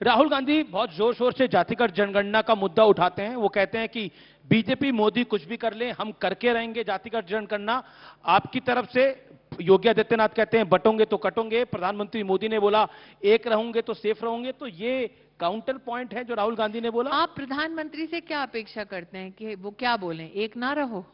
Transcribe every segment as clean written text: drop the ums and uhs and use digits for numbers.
राहुल गांधी बहुत जोर शोर से जातिगत जनगणना का मुद्दा उठाते हैं। वो कहते हैं कि बीजेपी मोदी कुछ भी कर ले, हम करके रहेंगे जातिगत जनगणना। आपकी तरफ से योगी आदित्यनाथ कहते हैं बटोंगे तो कटोंगे। प्रधानमंत्री मोदी ने बोला एक रहूंगे तो सेफ रहोगे। तो ये काउंटर पॉइंट है जो राहुल गांधी ने बोला। आप प्रधानमंत्री से क्या अपेक्षा करते हैं कि वो क्या बोलें, एक ना रहो?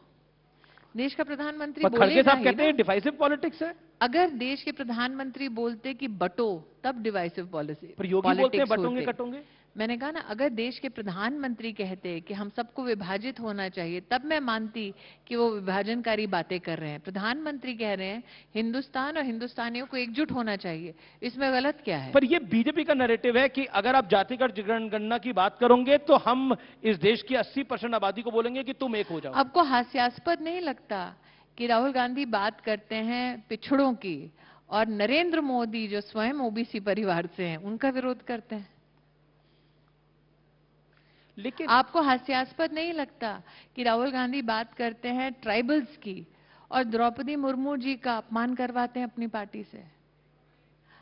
देश का प्रधानमंत्री खड़गे बोलेगा साहब ही कहते हैं ना। डिवाइसिव पॉलिटिक्स है। अगर देश के प्रधानमंत्री बोलते कि बटो, तब डिवाइसिव पॉलिसी पर योगी बोलते हैं बटोंगे कटोंगे। मैंने कहा ना, अगर देश के प्रधानमंत्री कहते कि हम सबको विभाजित होना चाहिए, तब मैं मानती कि वो विभाजनकारी बातें कर रहे हैं। प्रधानमंत्री कह रहे हैं हिंदुस्तान और हिंदुस्तानियों को एकजुट होना चाहिए, इसमें गलत क्या है? पर ये बीजेपी का नैरेटिव है कि अगर आप जातिगत जनगणना की बात करोगे तो हम इस देश की 80% आबादी को बोलेंगे कि तुम एक हो जाओ। आपको हास्यास्पद नहीं लगता कि राहुल गांधी बात करते हैं पिछड़ों की और नरेंद्र मोदी जो स्वयं ओबीसी परिवार से हैं उनका विरोध करते हैं? लेकिन आपको हास्यास्पद नहीं लगता कि राहुल गांधी बात करते हैं ट्राइबल्स की और द्रौपदी मुर्मू जी का अपमान करवाते हैं अपनी पार्टी से?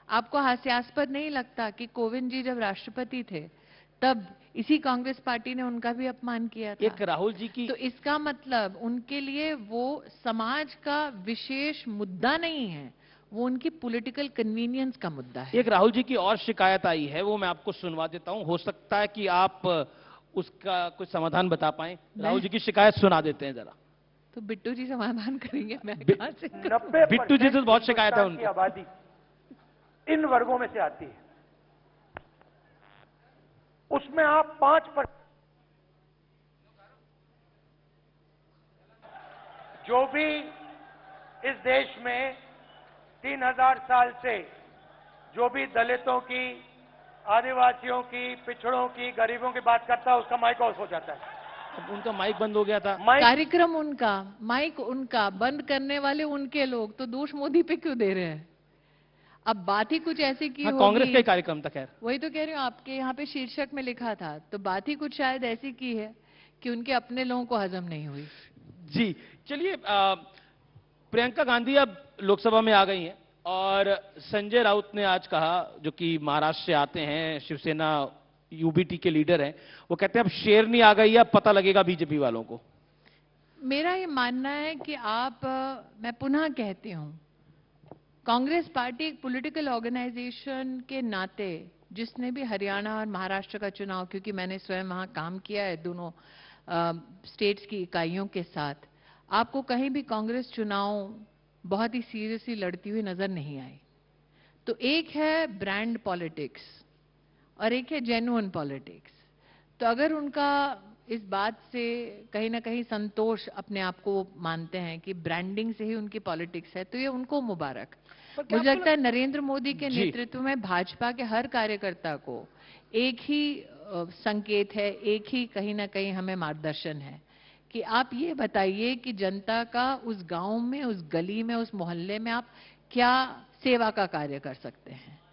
आपको हास्यास्पद नहीं लगता कि कोविंद जी जब राष्ट्रपति थे तब इसी कांग्रेस पार्टी ने उनका भी अपमान किया था? एक राहुल जी की तो इसका मतलब उनके लिए वो समाज का विशेष मुद्दा नहीं है, वो उनकी पॉलिटिकल कन्वीनियंस का मुद्दा है। एक राहुल जी की और शिकायत आई है, वो मैं आपको सुनवा देता हूं। हो सकता है कि आप उसका कुछ समाधान बता पाएं। राहुल जी की शिकायत सुना देते हैं जरा। तो बिट्टू जी समाधान करेंगे, मैं कहां से करूं? 90% बिट्टू जी से बहुत शिकायत है उनकी। आबादी इन वर्गों में से आती है, उसमें आप 5% जो भी इस देश में 3000 साल से जो भी दलितों की, आदिवासियों की, पिछड़ों की, गरीबों की बात करता है, उसका माइक ऑफ हो जाता है। अब उनका माइक बंद हो गया था। कार्यक्रम उनका, माइक उनका, बंद करने वाले उनके लोग, तो दोष मोदी पे क्यों दे रहे हैं? अब बात ही कुछ ऐसी की हाँ, होगी। कांग्रेस का ही कार्यक्रम था। खैर वही तो कह रही हूँ, आपके यहाँ पे शीर्षक में लिखा था, तो बात ही कुछ शायद ऐसी की है कि उनके अपने लोगों को हजम नहीं हुई। जी चलिए, प्रियंका गांधी अब लोकसभा में आ गई हैं और संजय राउत ने आज कहा, जो कि महाराष्ट्र से आते हैं, शिवसेना यूबीटी के लीडर हैं, वो कहते हैं अब शेरनी आ गई है, अब पता लगेगा बीजेपी वालों को। मेरा ये मानना है कि मैं पुनः कहती हूं, कांग्रेस पार्टी एक पॉलिटिकल ऑर्गेनाइजेशन के नाते, जिसने भी हरियाणा और महाराष्ट्र का चुनाव, क्योंकि मैंने स्वयं वहां काम किया है दोनों स्टेट्स की इकाइयों के साथ, आपको कहीं भी कांग्रेस चुनाव बहुत ही सीरियसली लड़ती हुई नजर नहीं आई। तो एक है ब्रांड पॉलिटिक्स और एक है जेन्युइन पॉलिटिक्स। तो अगर उनका इस बात से कहीं ना कहीं संतोष अपने आप को मानते हैं कि ब्रांडिंग से ही उनकी पॉलिटिक्स है, तो ये उनको मुबारक। मुझे लगता है नरेंद्र मोदी के नेतृत्व में भाजपा के हर कार्यकर्ता को एक ही संकेत है, एक ही कहीं ना कहीं हमें मार्गदर्शन है कि आप ये बताइए कि जनता का उस गांव में, उस गली में, उस मोहल्ले में आप क्या सेवा का कार्य कर सकते हैं।